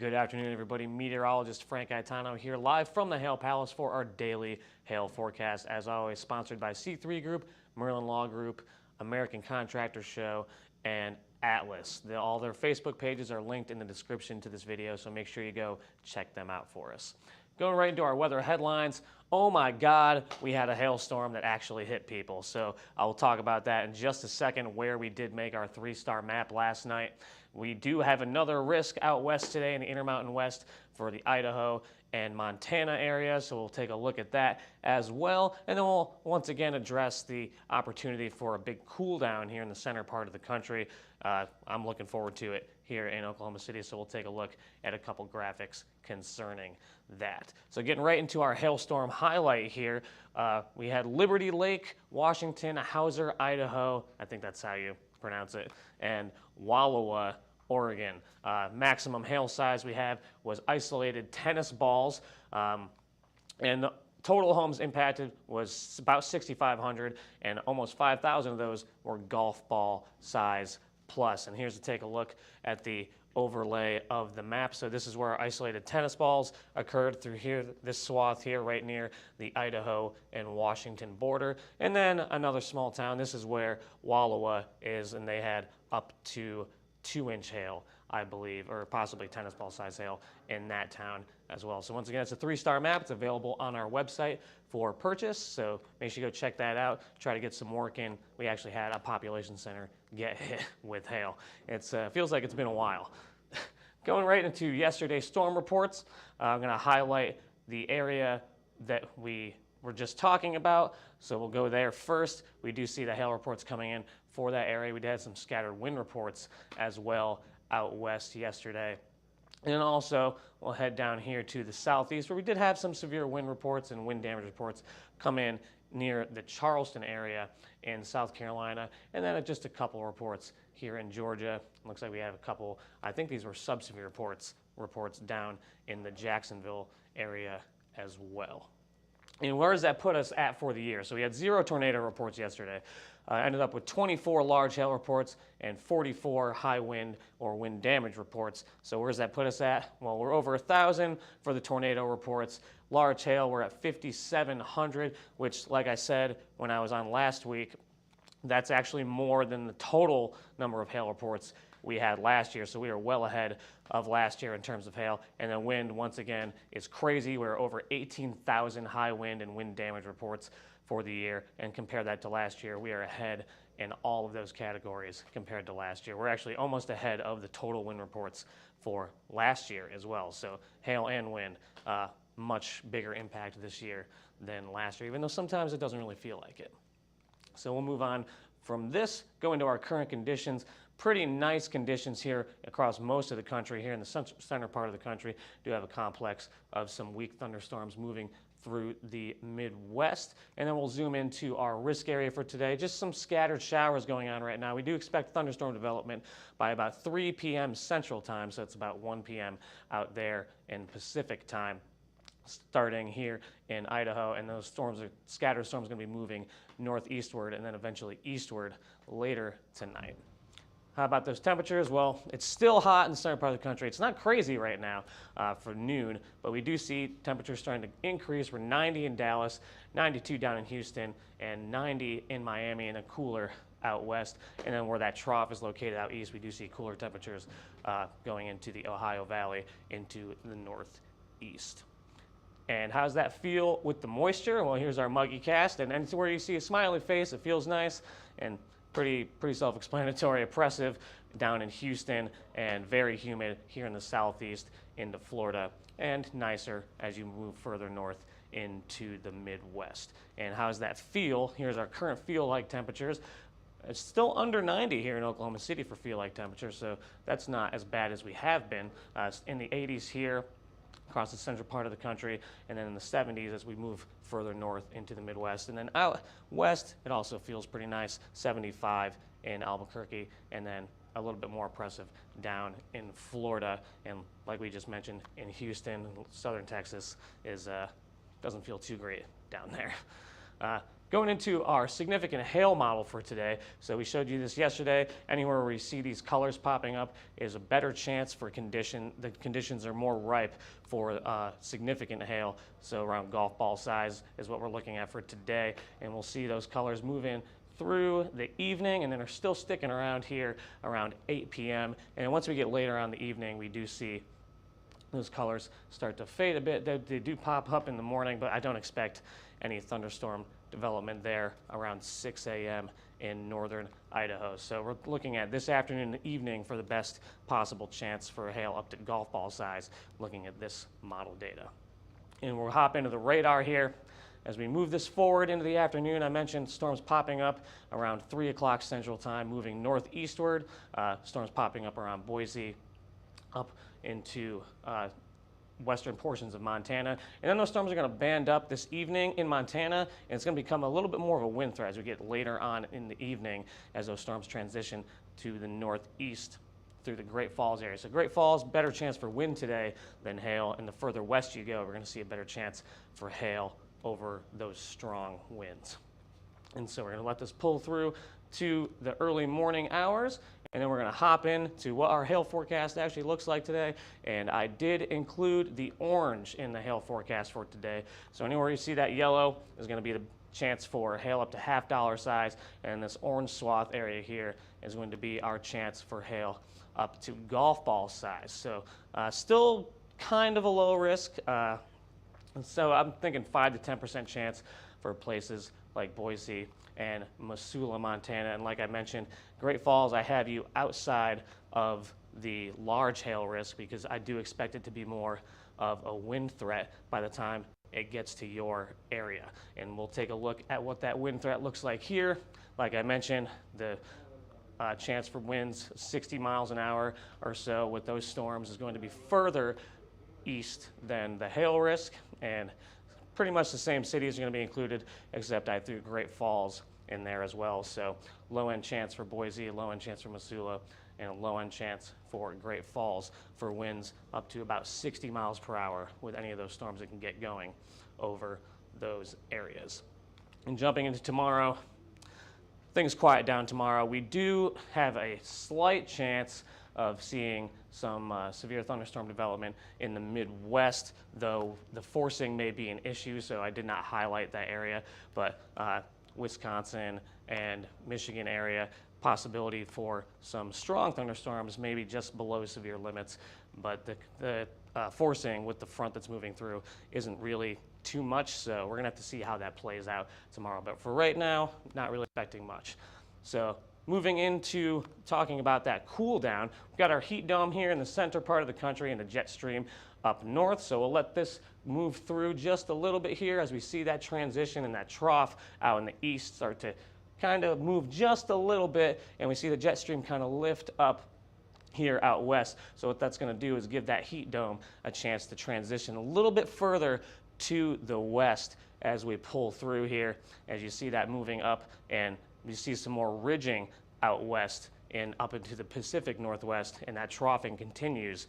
Good afternoon, everybody. Meteorologist Frank Gaetano here live from the Hail Palace for our daily hail forecast. As always, sponsored by C3 Group, Merlin Law Group, American Contractor Show, and Atlas. All their Facebook pages are linked in the description to this video, so make sure you go check them out for us. Going right into our weather headlines. Oh my God, we had a hailstorm that actually hit people. So I will talk about that in just a second, where we did make our 3-star map last night. We do have another risk out west today in the Intermountain West for the Idaho and Montana area, so we'll take a look at that as well. And then we'll once again address the opportunity for a big cool down here in the center part of the country. I'm looking forward to it here in Oklahoma City, so we'll take a look at a couple graphics concerning that. So getting right into our hailstorm highlight here, we had Liberty Lake, Washington, Hauser, Idaho, I think that's how you pronounce it, and Wallowa, Oregon. Maximum hail size we have was isolated tennis balls, and the total homes impacted was about 6,500, and almost 5,000 of those were golf ball size plus. And here's to take a look at the overlay of the map. So this is where our isolated tennis balls occurred through here, this swath here right near the Idaho and Washington border. And then another small town, this is where Wallowa is, and they had up to 2-inch hail, I believe, or possibly tennis ball size hail in that town as well. So once again, it's a 3-star map. It's available on our website for purchase, so make sure you go check that out. Try to get some work in. We actually had a population center get hit with hail. It feels like it's been a while. Going right into yesterday's storm reports, I'm going to highlight the area that we were just talking about, so we'll go there first. We do see the hail reports coming in for that area. We did have some scattered wind reports as well out west yesterday. And also, we'll head down here to the southeast, where we did have some severe wind reports and wind damage reports come in near the Charleston area in South Carolina, and then just a couple reports here in Georgia. Looks like we have a couple, I think these were sub-severe reports down in the Jacksonville area as well. And where does that put us at for the year? So we had 0 tornado reports yesterday. Ended up with 24 large hail reports and 44 high wind or wind damage reports. So where does that put us at? Well, we're over 1,000 for the tornado reports. Large hail, we're at 5,700, which, like I said when I was on last week, that's actually more than the total number of hail reports we had last year, so we are well ahead of last year in terms of hail. And the wind, once again, is crazy. We're over 18,000 high wind and wind damage reports for the year, and compare that to last year, we are ahead in all of those categories compared to last year. We're actually almost ahead of the total wind reports for last year as well. So hail and wind, much bigger impact this year than last year, even though sometimes it doesn't really feel like it. So we'll move on from this, go into our current conditions. Pretty nice conditions here across most of the country. Here in the center part of the country, do have a complex of some weak thunderstorms moving through the Midwest. And then we'll zoom into our risk area for today. Just some scattered showers going on right now. We do expect thunderstorm development by about 3 p.m. Central Time, so it's about 1 p.m. out there in Pacific Time, starting here in Idaho. And those scattered storms are going to be moving northeastward and then eventually eastward later tonight. How about those temperatures? Well, it's still hot in the center part of the country. It's not crazy right now for noon, but we do see temperatures starting to increase. We're 90 in Dallas, 92 down in Houston, and 90 in Miami, and a cooler out west. And then where that trough is located out east, we do see cooler temperatures going into the Ohio Valley, into the northeast. And how does that feel with the moisture? Well, here's our muggy cast, and anywhere you see a smiley face, it feels nice and pretty self-explanatory. Oppressive down in Houston, and very humid here in the southeast into Florida, and nicer as you move further north into the Midwest. And how does that feel? Here's our current feel-like temperatures. It's still under 90 here in Oklahoma City for feel-like temperatures, so that's not as bad as we have been. In the 80s here across the central part of the country, and then in the 70s as we move further north into the Midwest. And then out west, it also feels pretty nice, 75 in Albuquerque, and then a little bit more oppressive down in Florida. And like we just mentioned, in Houston, southern Texas, doesn't feel too great down there. Going into our significant hail model for today, so we showed you this yesterday. Anywhere where you see these colors popping up is a better chance for the conditions are more ripe for significant hail. So around golf ball size is what we're looking at for today, and we'll see those colors move in through the evening, and then are still sticking around here around 8 p.m. And once we get later on the evening, we do see those colors start to fade a bit. They do pop up in the morning, but I don't expect any thunderstorm development there around 6 a.m. in northern Idaho. So we're looking at this afternoon and evening for the best possible chance for hail up to golf ball size, looking at this model data. And we'll hop into the radar here. As we move this forward into the afternoon, I mentioned storms popping up around 3 o'clock Central Time, moving northeastward. Storms popping up around Boise, up into western portions of Montana. And then those storms are going to band up this evening in Montana, and it's going to become a little bit more of a wind threat as we get later on in the evening as those storms transition to the northeast through the Great Falls area. So Great Falls, better chance for wind today than hail, and the further west you go, we're going to see a better chance for hail over those strong winds. And so we're going to let this pull through to the early morning hours, and then we're going to hop into what our hail forecast actually looks like today. And I did include the orange in the hail forecast for today. So anywhere you see that yellow is going to be the chance for hail up to $half size, and this orange swath area here is going to be our chance for hail up to golf ball size. So still kind of a low risk. So I'm thinking 5 to 10% chance for places like Boise and Missoula, Montana. And like I mentioned, Great Falls, I have you outside of the large hail risk because I do expect it to be more of a wind threat by the time it gets to your area. And we'll take a look at what that wind threat looks like here. Like I mentioned, the chance for winds 60 miles an hour or so with those storms is going to be further east than the hail risk, and pretty much the same cities are going to be included, except I threw Great Falls in there as well. So low-end chance for Boise, low-end chance for Missoula, and a low-end chance for Great Falls for winds up to about 60 miles per hour with any of those storms that can get going over those areas. And jumping into tomorrow, things quiet down tomorrow. We do have a slight chance of seeing some severe thunderstorm development in the Midwest, though the forcing may be an issue, so I did not highlight that area. But Wisconsin and Michigan area, possibility for some strong thunderstorms, maybe just below severe limits, but the forcing with the front that's moving through isn't really too much, so we're gonna have to see how that plays out tomorrow. But for right now, not really expecting much. So moving into talking about that cool down, we've got our heat dome here in the center part of the country and the jet stream up north. So we'll let this move through just a little bit here as we see that transition and that trough out in the east start to kind of move just a little bit, and we see the jet stream kind of lift up here out west. So what that's going to do is give that heat dome a chance to transition a little bit further to the west as we pull through here, as you see that moving up, and you see some more ridging out west and up into the Pacific Northwest, and that troughing continues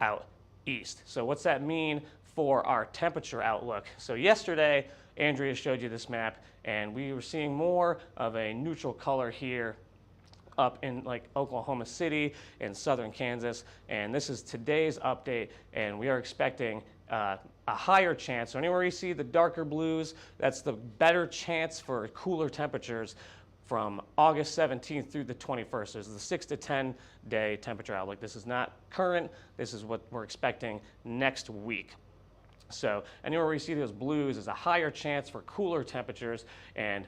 out east. So what's that mean for our temperature outlook? So yesterday, Andrea showed you this map, and we were seeing more of a neutral color here up in like Oklahoma City and southern Kansas, and this is today's update, and we are expecting a higher chance. So anywhere you see the darker blues, that's the better chance for cooler temperatures from August 17th through the 21st. This is the 6 to 10 day temperature outlook. This is not current. This is what we're expecting next week. So anywhere where you see those blues is a higher chance for cooler temperatures, and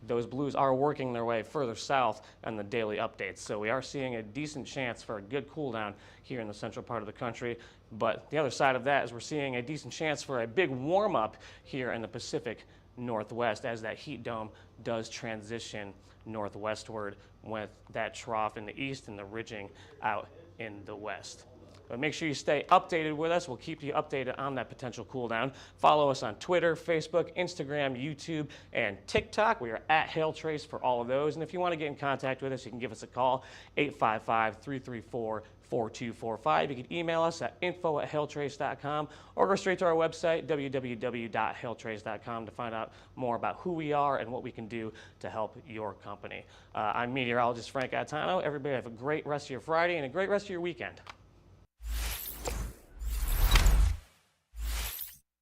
those blues are working their way further south on the daily updates. So we are seeing a decent chance for a good cool down here in the central part of the country. But the other side of that is we're seeing a decent chance for a big warm up here in the Pacific Northwest as that heat dome does transition northwestward with that trough in the east and the ridging out in the west. But make sure you stay updated with us. We'll keep you updated on that potential cool down. Follow us on Twitter, Facebook, Instagram, YouTube, and TikTok. We are at HailTrace for all of those. And if you want to get in contact with us, you can give us a call, 855-334-4245. You can email us at info@hailtrace.com or go straight to our website, www.hailtrace.com, to find out more about who we are and what we can do to help your company. I'm meteorologist Frank Gaetano. Everybody have a great rest of your Friday and a great rest of your weekend.